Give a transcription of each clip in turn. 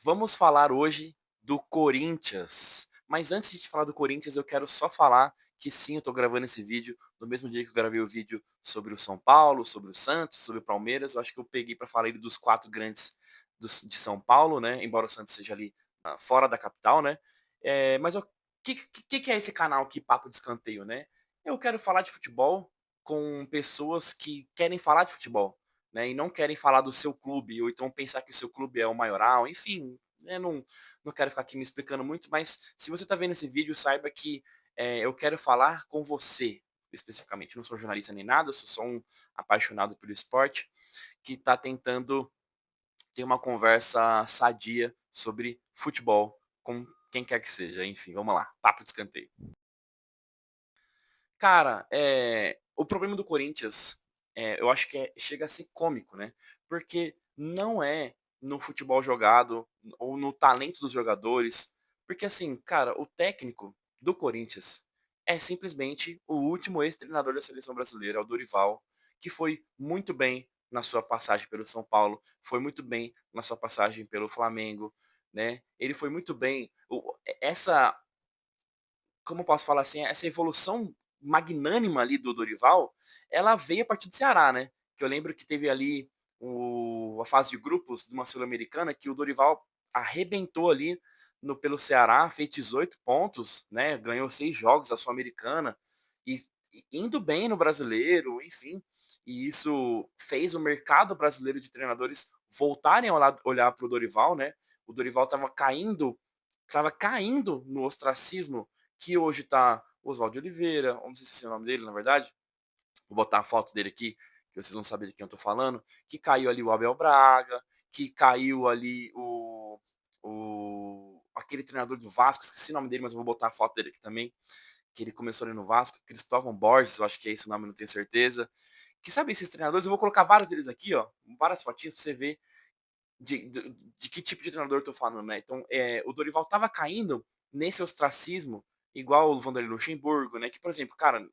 Vamos falar hoje do Corinthians. Mas antes de te falar do Corinthians, eu quero só falar que sim, eu tô gravando esse vídeo no mesmo dia que eu gravei o vídeo sobre o São Paulo, sobre o Santos, sobre o Palmeiras. Eu acho que eu peguei para falar aí dos quatro grandes de São Paulo, né? Embora o Santos seja ali fora da capital, né? Mas o que é esse canal aqui, Papo de Escanteio, né? Eu quero falar de futebol com pessoas que querem falar de futebol, né, e não querem falar do seu clube, ou então pensar que o seu clube é o maioral, enfim, né, não quero ficar aqui me explicando muito, mas se você está vendo esse vídeo, saiba que eu quero falar com você, especificamente. Eu não sou jornalista nem nada, eu sou só um apaixonado pelo esporte, que está tentando ter uma conversa sadia sobre futebol, com quem quer que seja. Enfim, vamos lá, papo de escanteio. Cara, o problema do Corinthians, eu acho que chega a ser cômico, né? Porque não é no futebol jogado ou no talento dos jogadores. Porque assim, cara, o técnico do Corinthians é simplesmente o último ex-treinador da seleção brasileira, o Dorival, que foi muito bem na sua passagem pelo São Paulo, foi muito bem na sua passagem pelo Flamengo, né? Ele foi muito bem. Essa, como eu posso falar assim, essa evolução magnânima ali do Dorival, ela veio a partir do Ceará, né? Que eu lembro que teve ali a fase de grupos de uma Sul-Americana que o Dorival arrebentou ali pelo Ceará, fez 18 pontos, né? Ganhou 6 jogos da Sul-Americana e indo bem no brasileiro, enfim. E isso fez o mercado brasileiro de treinadores voltarem a olhar para o Dorival, né? O Dorival estava caindo no ostracismo que hoje tá o Oswaldo Oliveira, não sei se esse é o nome dele, na verdade. Vou botar a foto dele aqui, que vocês vão saber de quem eu tô falando. Que caiu ali o Abel Braga, que caiu ali aquele treinador do Vasco, esqueci o nome dele, mas eu vou botar a foto dele aqui também, que ele começou ali no Vasco, Cristóvão Borges, eu acho que é esse o nome, não tenho certeza. Que sabe esses treinadores, eu vou colocar vários deles aqui, ó, várias fotinhas pra você ver de que tipo de treinador eu tô falando, né? Então, o Dorival tava caindo nesse ostracismo, igual o Vanderlei Luxemburgo, né? Que, por exemplo, cara,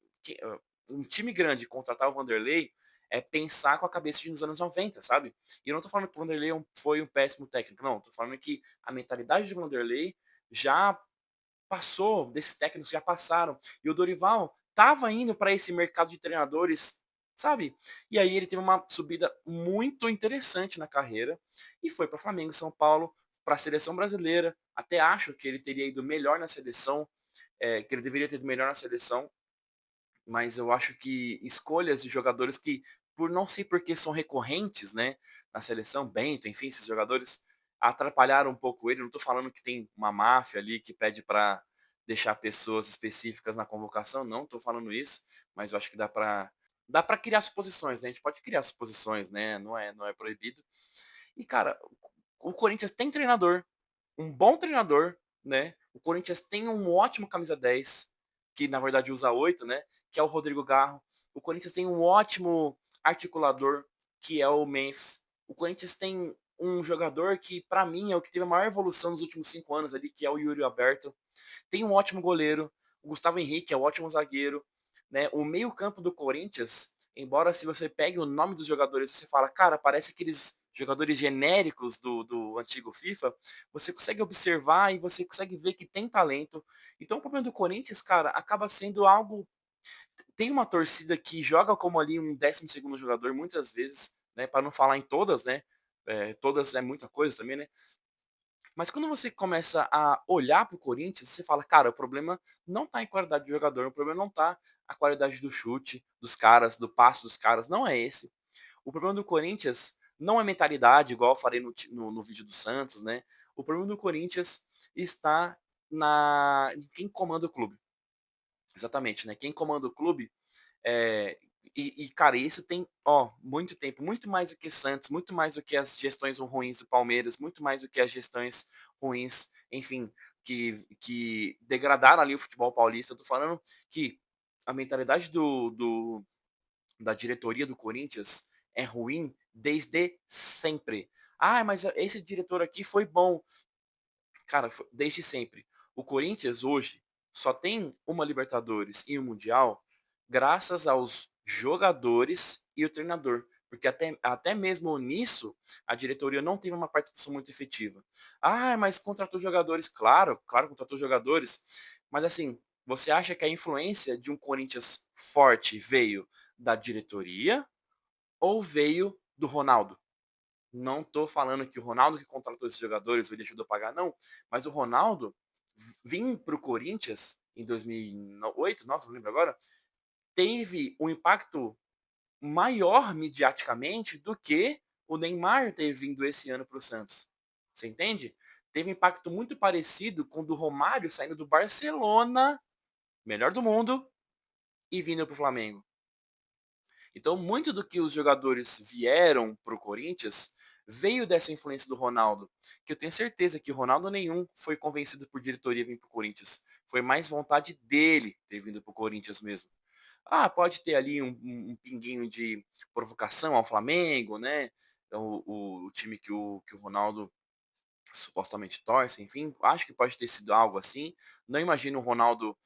um time grande contratar o Vanderlei é pensar com a cabeça de nos anos 90, sabe? E eu não tô falando que o Vanderlei foi um péssimo técnico, não. Tô falando que a mentalidade de Vanderlei já passou, desses técnicos já passaram. E o Dorival estava indo para esse mercado de treinadores, sabe? E aí ele teve uma subida muito interessante na carreira e foi para Flamengo, São Paulo, para a seleção brasileira. Até acho que ele teria ido melhor na seleção, que ele deveria ter ido melhor na seleção, mas eu acho que escolhas de jogadores que, por não sei por que são recorrentes, né, na seleção, Bento, enfim, esses jogadores atrapalharam um pouco ele. Não estou falando que tem uma máfia ali que pede para deixar pessoas específicas na convocação, não estou falando isso, mas eu acho que dá para criar suposições, né? A gente pode criar suposições, né? Não é proibido. E cara, o Corinthians tem treinador, um bom treinador, né? O Corinthians tem um ótimo camisa 10 que na verdade usa 8, né? Que é o Rodrigo Garro. O Corinthians tem um ótimo articulador, que é o Memphis. O Corinthians tem um jogador que, para mim, é o que teve a maior evolução nos últimos 5 anos ali, que é o Yuri Alberto. Tem um ótimo goleiro. O Gustavo Henrique é um ótimo zagueiro. Né? O meio-campo do Corinthians, embora se você pegue o nome dos jogadores, você fala, cara, parece aqueles jogadores genéricos do antigo FIFA, você consegue observar e você consegue ver que tem talento. Então o problema do Corinthians, cara, acaba sendo algo. Tem uma torcida que joga como ali um 12º jogador muitas vezes, né? Para não falar em todas, né? Todas é muita coisa também, né? Mas quando você começa a olhar para o Corinthians, você fala, cara, o problema não tá em qualidade de jogador, o problema não tá a qualidade do chute dos caras, do passe dos caras, não é esse. O problema do Corinthians não é mentalidade, igual eu falei no vídeo do Santos, né? O problema do Corinthians está em quem comanda o clube. Exatamente, né? Quem comanda o clube é, cara, isso tem, ó, muito tempo, muito mais do que Santos, muito mais do que as gestões ruins do Palmeiras, muito mais do que as gestões ruins, enfim, que degradaram ali o futebol paulista. Eu tô falando que a mentalidade da diretoria do Corinthians é ruim desde sempre. Ah, mas esse diretor aqui foi bom. Cara, desde sempre. O Corinthians hoje só tem uma Libertadores e um Mundial graças aos jogadores e o treinador. porque até mesmo nisso, a diretoria não teve uma participação muito efetiva. Ah, mas contratou jogadores, claro, claro, contratou jogadores, mas assim, você acha que a influência de um Corinthians forte veio da diretoria ou veio do Ronaldo? Não tô falando que o Ronaldo que contratou esses jogadores ou ele ajudou a pagar, não. Mas o Ronaldo vir para o Corinthians em 2008, 9, não lembro agora, teve um impacto maior mediaticamente do que o Neymar teve vindo esse ano para o Santos. Você entende? Teve um impacto muito parecido com o do Romário saindo do Barcelona, melhor do mundo, e vindo para o Flamengo. Então, muito do que os jogadores vieram para o Corinthians veio dessa influência do Ronaldo, que eu tenho certeza que o Ronaldo nenhum foi convencido por diretoria vir para o Corinthians. Foi mais vontade dele ter vindo para o Corinthians mesmo. Ah, pode ter ali um pinguinho de provocação ao Flamengo, né? O time que o Ronaldo supostamente torce, enfim, acho que pode ter sido algo assim. Não imagino o Ronaldo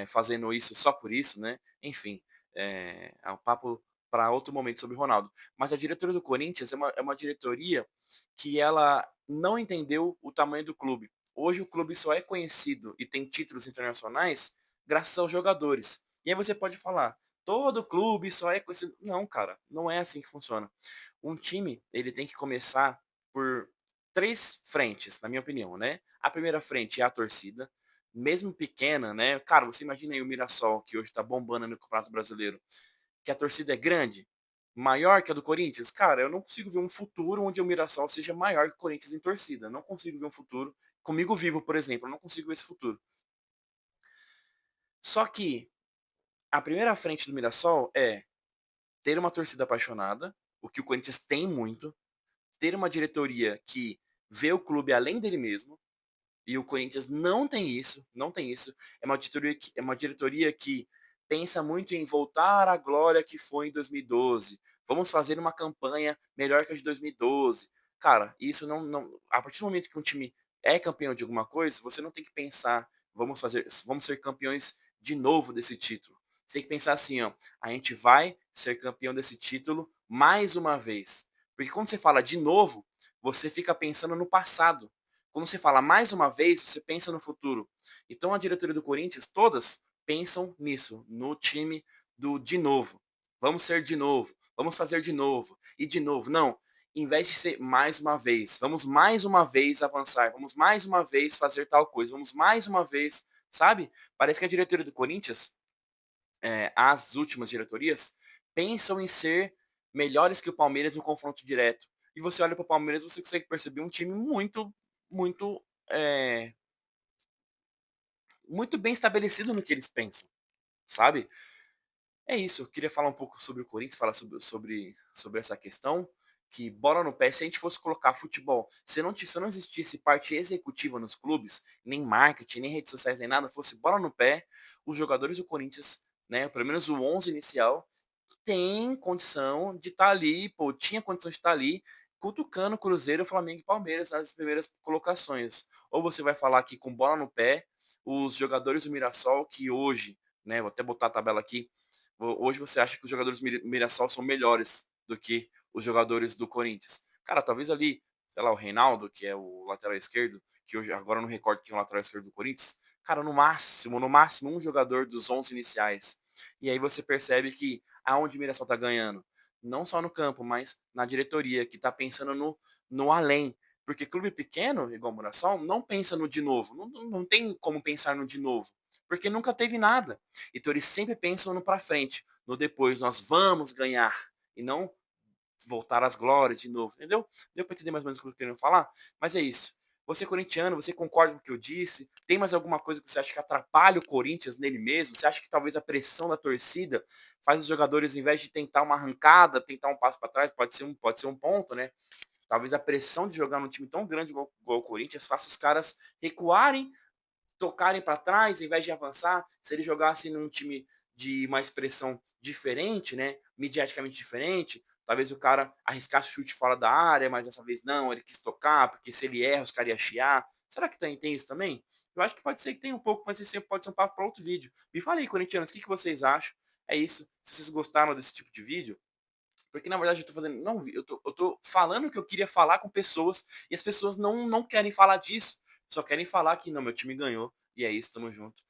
fazendo isso só por isso, né? Enfim, é um papo para outro momento sobre o Ronaldo. Mas a diretoria do Corinthians é uma diretoria que ela não entendeu o tamanho do clube. Hoje o clube só é conhecido e tem títulos internacionais graças aos jogadores. E aí você pode falar, todo clube só é conhecido. Não, cara, não é assim que funciona. Um time, ele tem que começar por três frentes, na minha opinião, né? A primeira frente é a torcida, mesmo pequena, né? Cara, você imagina aí o Mirassol, que hoje tá bombando no Campeonato Brasileiro, que a torcida é grande, maior que a do Corinthians. Cara, eu não consigo ver um futuro onde o Mirassol seja maior que o Corinthians em torcida. Não consigo ver um futuro. Comigo vivo, por exemplo, eu não consigo ver esse futuro. Só que a primeira frente do Mirassol é ter uma torcida apaixonada, o que o Corinthians tem muito, ter uma diretoria que vê o clube além dele mesmo, e o Corinthians não tem isso, não tem isso. É uma diretoria que pensa muito em voltar à glória que foi em 2012. Vamos fazer uma campanha melhor que a de 2012. Cara, isso não, a partir do momento que um time é campeão de alguma coisa, você não tem que pensar, vamos ser campeões de novo desse título. Você tem que pensar assim, ó, a gente vai ser campeão desse título mais uma vez. Porque quando você fala de novo, você fica pensando no passado. Quando você fala mais uma vez, você pensa no futuro. Então a diretoria do Corinthians, todas pensam nisso, no time do de novo. Vamos ser de novo, vamos fazer de novo e de novo. Não, em vez de ser mais uma vez, vamos mais uma vez avançar, vamos mais uma vez fazer tal coisa, vamos mais uma vez, sabe? Parece que a diretoria do Corinthians, as últimas diretorias, pensam em ser melhores que o Palmeiras no confronto direto. E você olha para o Palmeiras, você consegue perceber um time muito, muito bem estabelecido no que eles pensam, sabe? É isso, eu queria falar um pouco sobre o Corinthians, falar sobre essa questão, que bola no pé, se a gente fosse colocar futebol, se não existisse parte executiva nos clubes, nem marketing, nem redes sociais, nem nada, fosse bola no pé, os jogadores do Corinthians, né, pelo menos o 11 inicial, tem condição de estar ali, pô, tinha condição de estar ali, cutucando Cruzeiro, Flamengo e Palmeiras nas primeiras colocações. Ou você vai falar aqui com bola no pé, os jogadores do Mirassol, que hoje, né, vou até botar a tabela aqui, hoje você acha que os jogadores do Mirassol são melhores do que os jogadores do Corinthians. Cara, talvez ali, sei lá, o Reinaldo, que é o lateral esquerdo, que hoje agora eu não recordo quem é o lateral esquerdo do Corinthians, cara, no máximo um jogador dos 11 iniciais. E aí você percebe que aonde o Mirassol tá ganhando, não só no campo, mas na diretoria, que tá pensando no além. Porque clube pequeno, igual o Mirassol, não pensa no de novo. Não tem como pensar no de novo. Porque nunca teve nada. Então eles sempre pensam no para frente, no depois. Nós vamos ganhar. E não voltar às glórias de novo, entendeu? Deu para entender mais ou menos o que eu tô querendo falar? Mas é isso. Você é corintiano, você concorda com o que eu disse? Tem mais alguma coisa que você acha que atrapalha o Corinthians nele mesmo? Você acha que talvez a pressão da torcida faz os jogadores, em vez de tentar uma arrancada, tentar um passo para trás, pode ser um ponto, né? Talvez a pressão de jogar num time tão grande igual o Corinthians faça os caras recuarem, tocarem para trás, em vez de avançar. Se ele jogasse num time de uma expressão diferente, né, mediaticamente diferente, talvez o cara arriscasse o chute fora da área, mas dessa vez não, ele quis tocar, porque se ele erra, os caras iam chiar. Será que tem isso também? Eu acho que pode ser que tenha um pouco, mas isso pode ser um papo para outro vídeo. Me fala aí, corintianos, o que vocês acham? É isso. Se vocês gostaram desse tipo de vídeo, Porque na verdade eu tô fazendo não vi eu tô falando o que eu queria falar com pessoas, e as pessoas não querem falar disso, só querem falar que: "Não, meu time ganhou, e é isso, tamo junto".